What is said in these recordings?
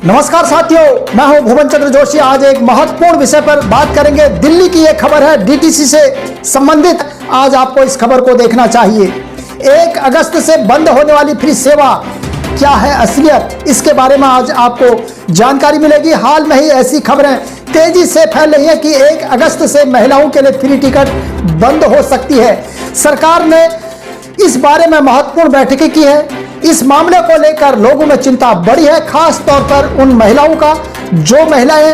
नमस्कार साथियों, मैं हूं भुवन चंद्र जोशी। आज एक महत्वपूर्ण विषय पर बात करेंगे। दिल्ली की एक खबर है डीटीसी से संबंधित। आज आपको इस खबर को देखना चाहिए। 1 अगस्त से बंद होने वाली फ्री सेवा क्या है असलियत, इसके बारे में आज आपको जानकारी मिलेगी। हाल में ही ऐसी खबरें तेजी से फैल रही है कि 1 अगस्त से महिलाओं के लिए फ्री टिकट बंद हो सकती है। सरकार ने इस बारे में महत्वपूर्ण बैठकें की है। इस मामले को लेकर लोगों में चिंता बढ़ी है, खास तौर पर उन महिलाओं का जो महिलाएं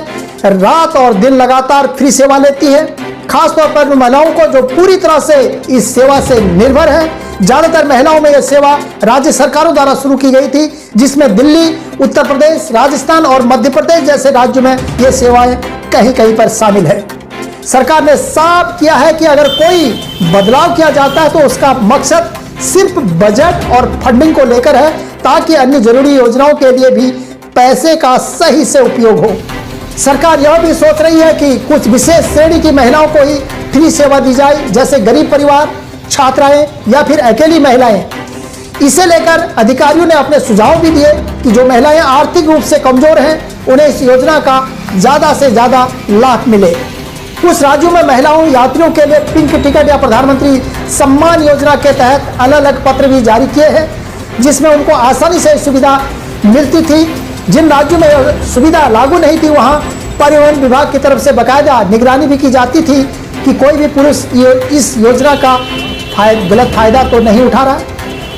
रात और दिन लगातार फ्री सेवा लेती है, खास तौर पर उन महिलाओं को जो पूरी तरह से इस सेवा से निर्भर है। ज्यादातर महिलाओं में यह सेवा राज्य सरकारों द्वारा शुरू की गई थी, जिसमें दिल्ली, उत्तर प्रदेश, राजस्थान और मध्य प्रदेश जैसे राज्यों में ये सेवाएं कहीं कहीं पर शामिल है। सरकार ने साफ किया है कि अगर कोई बदलाव किया जाता है तो उसका मकसद सिर्फ बजट और फंडिंग को लेकर है, ताकि अन्य जरूरी योजनाओं के लिए भी पैसे का सही से उपयोग हो। सरकार यह भी सोच रही है कि कुछ विशेष श्रेणी की महिलाओं को ही फ्री सेवा दी जाए, जैसे गरीब परिवार, छात्राएं या फिर अकेली महिलाएं। इसे लेकर अधिकारियों ने अपने सुझाव भी दिए कि जो महिलाएं आर्थिक रूप से कमजोर हैं, उन्हें इस योजना का ज्यादा से ज्यादा लाभ मिले। कुछ राज्यों में महिलाओं यात्रियों के लिए पिंक टिकट या प्रधानमंत्री सम्मान योजना के तहत अलग अलग पत्र भी जारी किए हैं, जिसमें उनको आसानी से सुविधा मिलती थी। जिन राज्यों में सुविधा लागू नहीं थी, वहां परिवहन विभाग की तरफ से बाकायदा निगरानी भी की जाती थी कि कोई भी पुरुष इस योजना का गलत फायदा तो नहीं उठा रहा।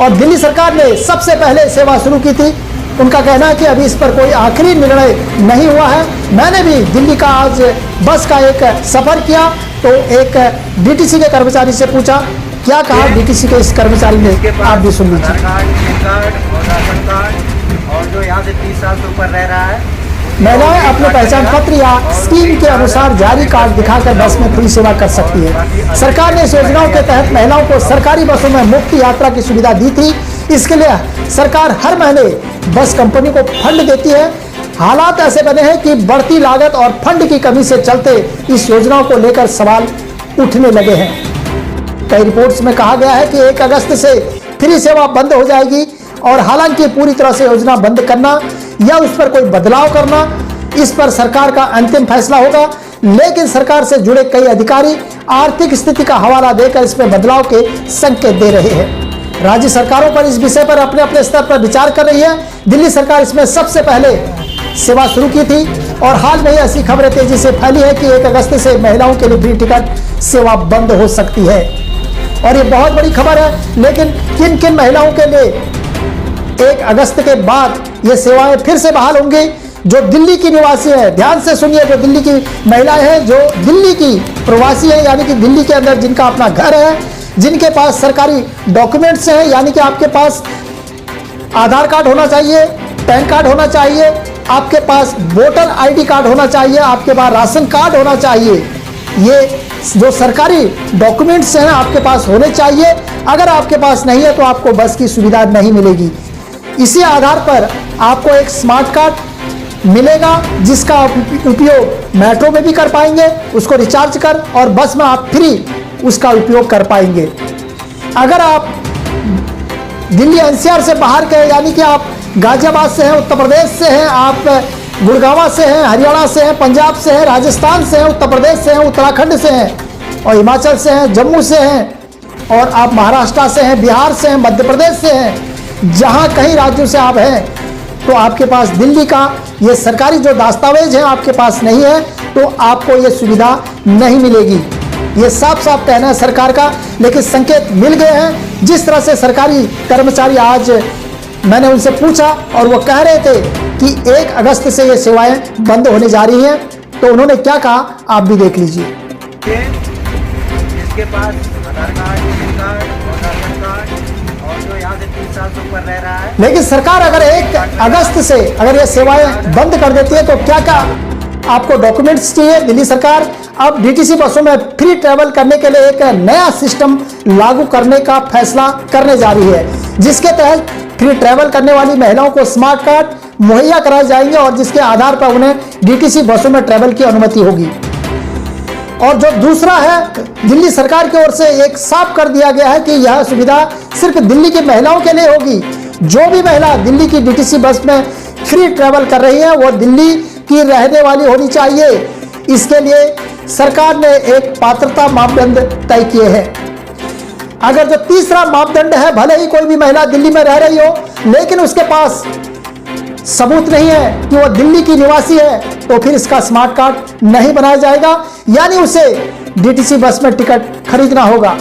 और दिल्ली सरकार ने सबसे पहले सेवा शुरू की थी। उनका कहना है कि अभी इस पर कोई आखिरी निर्णय नहीं हुआ है। मैंने भी दिल्ली का आज बस का एक सफर किया तो एक डीटीसी के कर्मचारी से पूछा, क्या कहा डीटीसी के इस कर्मचारी ने, आप भी सुन लीजिए। और जो यहाँ से 30 साल से ऊपर रह रहा है, महिलाएं अपने पहचान पत्र या स्कीम के अनुसार जारी कार्ड दिखाकर बस में फ्री सेवा कर सकती है। सरकार ने इस योजनाओं के तहत महिलाओं को सरकारी बसों में मुफ्त यात्रा की सुविधा दी थी। इसके लिए सरकार हर महीने बस कंपनी को फंड देती है। हालात ऐसे बने हैं कि बढ़ती लागत और फंड की कमी से चलते इस योजनाओं को लेकर सवाल उठने लगे हैं। कई रिपोर्ट्स में कहा गया है कि 1 अगस्त से फ्री सेवा बंद हो जाएगी, और हालांकि पूरी तरह से योजना बंद करना या उस पर कोई बदलाव करना, इस पर सरकार का अंतिम फैसला होगा। लेकिन सरकार से जुड़े कई अधिकारी आर्थिक स्थिति का हवाला देकर इसमें बदलाव के संकेत दे रहे हैं। राज्य सरकारों पर इस विषय पर अपने अपने स्तर पर विचार कर रही है। दिल्ली सरकार इसमें सबसे पहले सेवा शुरू की थी, और हाल में ही ऐसी खबरें तेजी से फैली है कि 1 अगस्त से महिलाओं के लिए फ्री टिकट सेवा बंद हो सकती है। और ये बहुत बड़ी खबर है। लेकिन किन किन महिलाओं के लिए 1 अगस्त के बाद ये सेवाएं फिर से बहाल होंगी? जो दिल्ली की निवासी है, ध्यान से सुनिए, जो दिल्ली की महिलाएं हैं, जो दिल्ली की प्रवासी है, यानी कि दिल्ली के अंदर जिनका अपना घर है, जिनके पास सरकारी डॉक्यूमेंट्स हैं, यानी कि आपके पास आधार कार्ड होना चाहिए, पैन कार्ड होना चाहिए, आपके पास वोटर आईडी कार्ड होना चाहिए, आपके पास राशन कार्ड होना चाहिए। ये जो सरकारी डॉक्यूमेंट्स हैं आपके पास होने चाहिए। अगर आपके पास नहीं है तो आपको बस की सुविधा नहीं मिलेगी। इसी आधार पर आपको एक स्मार्ट कार्ड मिलेगा, जिसका उपयोग मेट्रो में भी कर पाएंगे, उसको रिचार्ज कर, और बस में आप फ्री उसका उपयोग कर पाएंगे। अगर आप दिल्ली एनसीआर से बाहर के, यानी कि आप गाजियाबाद से हैं, उत्तर प्रदेश से हैं, आप गुड़गांव से हैं, हरियाणा से हैं, पंजाब से हैं, राजस्थान से हैं, उत्तर प्रदेश से हैं, उत्तराखंड से हैं, और हिमाचल से हैं, जम्मू से हैं, और आप महाराष्ट्र से हैं, बिहार से हैं, मध्य प्रदेश से हैं, जहां कहीं राज्यों से आप हैं, तो आपके पास दिल्ली का ये सरकारी जो दस्तावेज है आपके पास नहीं है, तो आपको ये सुविधा नहीं मिलेगी। ये साफ साफ कहना है सरकार का। लेकिन संकेत मिल गए हैं। जिस तरह से सरकारी कर्मचारी, आज मैंने उनसे पूछा और वो कह रहे थे कि 1 अगस्त से ये सेवाएं बंद होने जा रही हैं, तो उन्होंने क्या कहा आप भी देख लीजिए। जिसके पास आधार कार्ड, पैन कार्ड और राशन कार्ड, और जो यहाँ से 30 साल से ऊपर रह रहा है। लेकिन सरकार अगर 1 अगस्त से अगर ये सेवाएं बंद कर देती है तो क्या क्या आपको डॉक्यूमेंट्स चाहिए? दिल्ली सरकार अब डीटीसी बसों में फ्री ट्रैवल करने के लिए एक नया सिस्टम लागू करने का फैसला करने जा रही है, जिसके तहत फ्री ट्रैवल करने वाली महिलाओं को स्मार्ट कार्ड मुहैया कराए जाएंगे, और जिसके आधार पर उन्हें डीटीसी बसों में ट्रैवल की अनुमति होगी। और जो दूसरा है, दिल्ली सरकार की ओर से एक साफ कर दिया गया है कि यह सुविधा सिर्फ दिल्ली की महिलाओं के लिए होगी। जो भी महिला दिल्ली की डीटीसी बस में फ्री ट्रैवल कर रही हैं वो दिल्ली की रहने वाली होनी चाहिए। इसके लिए सरकार ने एक पात्रता मापदंड तय किए हैं। अगर जो तीसरा मापदंड है, भले ही कोई भी महिला दिल्ली में रह रही हो लेकिन उसके पास सबूत नहीं है कि वो दिल्ली की निवासी है, तो फिर इसका स्मार्ट कार्ड नहीं बनाया जाएगा, यानी उसे डीटीसी बस में टिकट खरीदना होगा।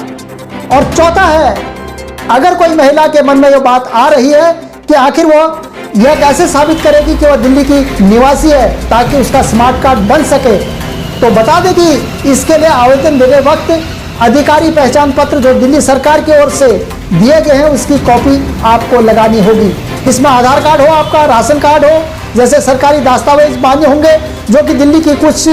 और चौथा है, अगर कोई महिला के मन में ये बात आ रही है कि आखिर वो यह कैसे साबित करेगी कि वह दिल्ली की निवासी है ताकि उसका स्मार्ट कार्ड बन सके, तो बता दें कि इसके लिए आवेदन देते वक्त अधिकारी पहचान पत्र जो दिल्ली सरकार की ओर से दिए गए हैं उसकी कॉपी आपको लगानी होगी। इसमें आधार कार्ड हो, आपका राशन कार्ड हो, जैसे सरकारी दस्तावेज मान्य होंगे जो कि दिल्ली की कुछ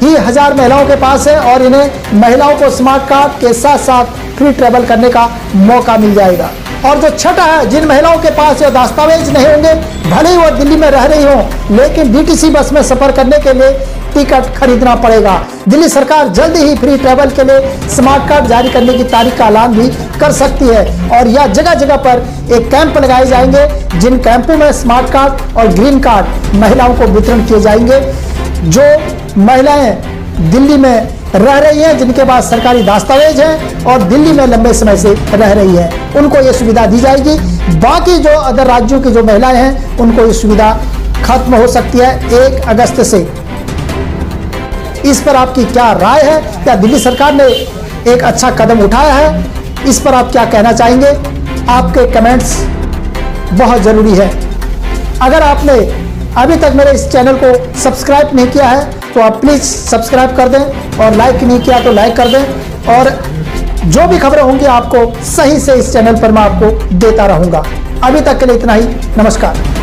ही हजार महिलाओं के पास है, और इन्हें महिलाओं को स्मार्ट कार्ड के साथ साथ फ्री ट्रैवल करने का मौका मिल जाएगा। और जो छठा है, जिन महिलाओं के पास ये दस्तावेज नहीं होंगे, भले ही वो दिल्ली में रह रही हो लेकिन डीटीसी बस में सफर करने के लिए टिकट खरीदना पड़ेगा। दिल्ली सरकार जल्द ही फ्री ट्रैवल के लिए स्मार्ट कार्ड जारी करने की तारीख का ऐलान भी कर सकती है, और यह जगह जगह पर एक कैंप लगाए जाएंगे जिन कैंपों में स्मार्ट कार्ड और ग्रीन कार्ड महिलाओं को वितरण किए जाएंगे। जो महिलाएं दिल्ली में रह रही हैं, जिनके पास सरकारी दस्तावेज हैं और दिल्ली में लंबे समय से रह रही है, उनको ये सुविधा दी जाएगी। बाकी जो अदर राज्यों की जो महिलाएं हैं उनको ये सुविधा खत्म हो सकती है 1 अगस्त से। इस पर आपकी क्या राय है? क्या दिल्ली सरकार ने एक अच्छा कदम उठाया है? इस पर आप क्या कहना चाहेंगे? आपके कमेंट्स बहुत जरूरी है। अगर आपने अभी तक मेरे इस चैनल को सब्सक्राइब नहीं किया है तो आप प्लीज सब्सक्राइब कर दें, और लाइक नहीं किया तो लाइक कर दें, और जो भी खबरें होंगी आपको सही से इस चैनल पर मैं आपको देता रहूंगा। अभी तक के लिए इतना ही। नमस्कार।